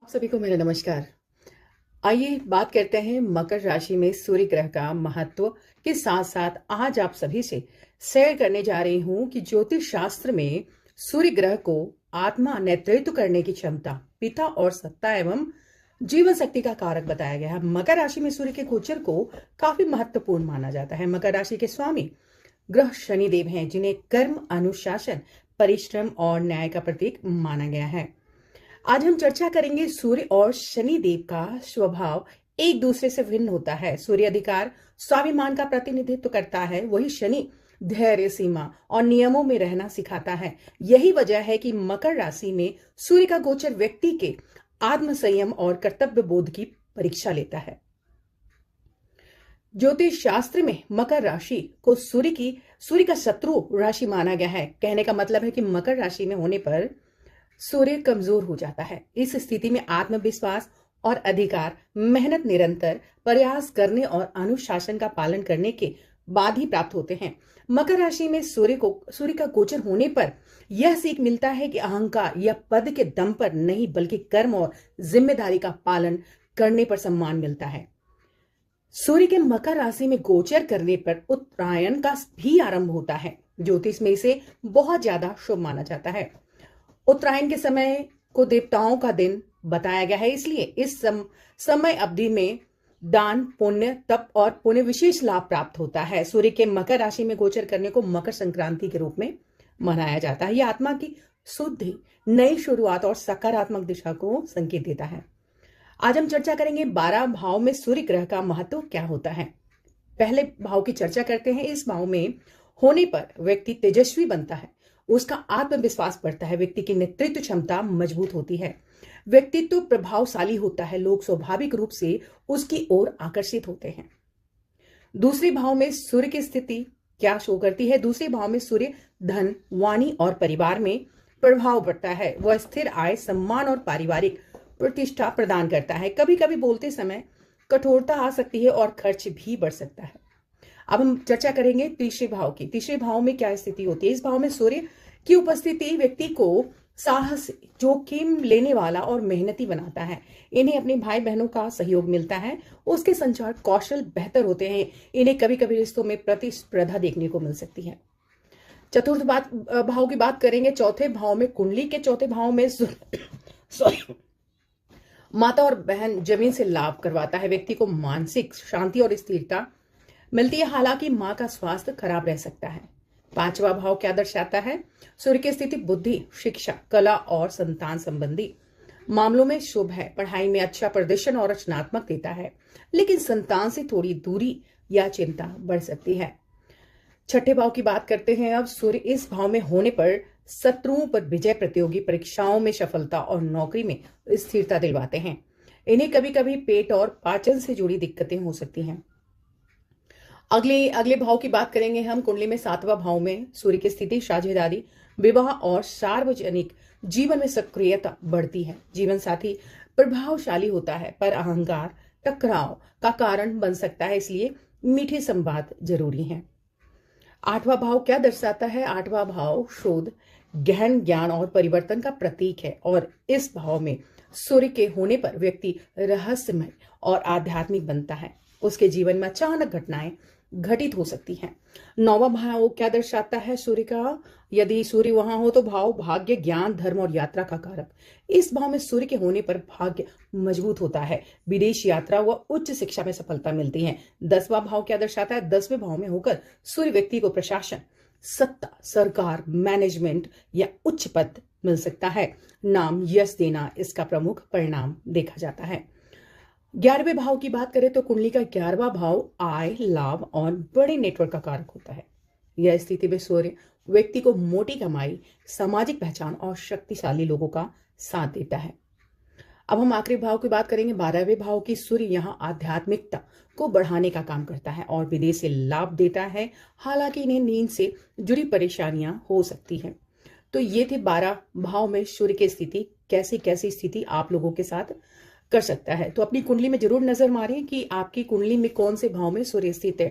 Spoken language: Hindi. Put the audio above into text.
आप सभी को मेरा नमस्कार। आइए बात करते हैं मकर राशि में सूर्य ग्रह का महत्व के साथ साथ आज आप सभी से शेयर करने जा रही हूं कि ज्योतिष शास्त्र में सूर्य ग्रह को आत्मा नेतृत्व करने की क्षमता, पिता और सत्ता एवं जीवन शक्ति का कारक बताया गया है। मकर राशि में सूर्य के गोचर को काफी महत्वपूर्ण माना जाता है। मकर राशि के स्वामी ग्रह शनिदेव हैं, जिन्हें कर्म, अनुशासन, परिश्रम और न्याय का प्रतीक माना गया है। आज हम चर्चा करेंगे सूर्य और शनि देव का स्वभाव एक दूसरे से भिन्न होता है। सूर्य अधिकार, स्वाभिमान का प्रतिनिधित्व करता है, वही शनि धैर्य, सीमा और नियमों में रहना सिखाता है। यही वजह है कि मकर राशि में सूर्य का गोचर व्यक्ति के आत्म संयम और कर्तव्य बोध की परीक्षा लेता है। ज्योतिष शास्त्र में मकर राशि को सूर्य का शत्रु राशि माना गया है। कहने का मतलब है कि मकर राशि में होने पर सूर्य कमजोर हो जाता है। इस स्थिति में आत्मविश्वास और अधिकार, मेहनत, निरंतर प्रयास करने और अनुशासन का पालन करने के बाद ही प्राप्त होते हैं। मकर राशि में सूर्य का गोचर होने पर यह सीख मिलता है कि अहंकार या पद के दम पर नहीं, बल्कि कर्म और जिम्मेदारी का पालन करने पर सम्मान मिलता है। सूर्य के मकर राशि में गोचर करने पर उत्तरायण का भी आरंभ होता है। ज्योतिष में इसे बहुत ज्यादा शुभ माना जाता है। उत्तरायण के समय को देवताओं का दिन बताया गया है, इसलिए इस समय अवधि में दान, पुण्य, तप और पुण्य विशेष लाभ प्राप्त होता है। सूर्य के मकर राशि में गोचर करने को मकर संक्रांति के रूप में मनाया जाता है। यह आत्मा की शुद्धि, नई शुरुआत और सकारात्मक दिशा को संकेत देता है। आज हम चर्चा करेंगे 12 भाव में सूर्य ग्रह का महत्व क्या होता है। पहले भाव की चर्चा करते हैं। इस भाव में होने पर व्यक्ति तेजस्वी बनता है, उसका आत्मविश्वास बढ़ता है, व्यक्ति की नेतृत्व क्षमता मजबूत होती है, व्यक्तित्व प्रभावशाली होता है, लोग स्वाभाविक रूप से उसकी ओर आकर्षित होते हैं। दूसरे भाव में सूर्य की स्थिति क्या शो करती है? दूसरे भाव में सूर्य धन, वाणी और परिवार में प्रभाव पड़ता है। वह स्थिर आय, सम्मान और पारिवारिक प्रतिष्ठा प्रदान करता है। कभी कभी बोलते समय कठोरता आ सकती है और खर्च भी बढ़ सकता है। अब हम चर्चा करेंगे तीसरे भाव की। तीसरे भाव में क्या स्थिति होती है? इस भाव में सूर्य की उपस्थिति व्यक्ति को साहस, जोखिम लेने वाला और मेहनती बनाता है। इन्हें अपने भाई बहनों का सहयोग मिलता है, उसके संचार कौशल बेहतर होते हैं। इन्हें कभी कभी रिश्तों में प्रतिस्पर्धा देखने को मिल सकती है। चतुर्थ भाव की बात करेंगे। चौथे भाव में कुंडली के चौथे भाव में माता और बहन जमीन से लाभ करवाता है। व्यक्ति को मानसिक शांति और स्थिरता मिलती है, हालांकि मां का स्वास्थ्य खराब रह सकता है। पांचवा भाव क्या दर्शाता है? सूर्य की स्थिति बुद्धि, शिक्षा, कला और संतान संबंधी मामलों में शुभ है। पढ़ाई में अच्छा प्रदर्शन और रचनात्मक देता है, लेकिन संतान से थोड़ी दूरी या चिंता बढ़ सकती है। छठे भाव की बात करते हैं अब। सूर्य इस भाव में होने पर शत्रुओं पर विजय, प्रतियोगी परीक्षाओं में सफलता और नौकरी में स्थिरता दिलवाते हैं। इन्हें कभी कभी पेट और पाचन से जुड़ी दिक्कतें हो सकती हैं। अगले भाव की बात करेंगे हम। कुंडली में सातवां भाव में सूर्य की स्थिति साझेदारी, विवाह और सार्वजनिक जीवन में सक्रियता बढ़ती है। जीवन साथी प्रभावशाली होता है, पर अहंकार टकराव का कारण बन सकता है, इसलिए मीठे संवाद जरूरी हैं। आठवां भाव क्या दर्शाता है? आठवां भाव शोध, गहन ज्ञान और परिवर्तन का प्रतीक है, और इस भाव में सूर्य के होने पर व्यक्ति रहस्यमय और आध्यात्मिक बनता है। उसके जीवन में अचानक घटनाएं घटित हो सकती हैं। नौवां भाव क्या दर्शाता है सूर्य का? यदि सूर्य वहां हो तो भाव भाग्य, ज्ञान, धर्म और यात्रा का कारक। इस भाव में सूर्य के होने पर भाग्य मजबूत होता है, विदेश यात्रा व उच्च शिक्षा में सफलता मिलती है। 10वां भाव क्या दर्शाता है? 10वें भाव में होकर सूर्य व्यक्ति को प्रशासन, सत्ता, सरकार, मैनेजमेंट या उच्च पद मिल सकता है। नाम, यश देना इसका प्रमुख परिणाम देखा जाता है। 11वें भाव की बात करें तो कुंडली का 11वां भाव आय, लाभ और बड़े नेटवर्क का कारक होता है। यह स्थिति में सूर्य व्यक्ति को मोटी कमाई, सामाजिक पहचान और शक्तिशाली लोगों का साथ देता है। अब हम आखिरी भाव की बात करेंगे। 12वें भाव की सूर्य यहाँ आध्यात्मिकता को बढ़ाने का काम करता है और विदेश से लाभ देता है, हालांकि इन्हें नींद से जुड़ी परेशानियां हो सकती हैं। तो ये थे 12 भाव में सूर्य की स्थिति। कैसी कैसी स्थिति आप लोगों के साथ कर सकता है, तो अपनी कुंडली में जरूर नजर मारें कि आपकी कुंडली में कौन से भाव में सूर्य स्थित है।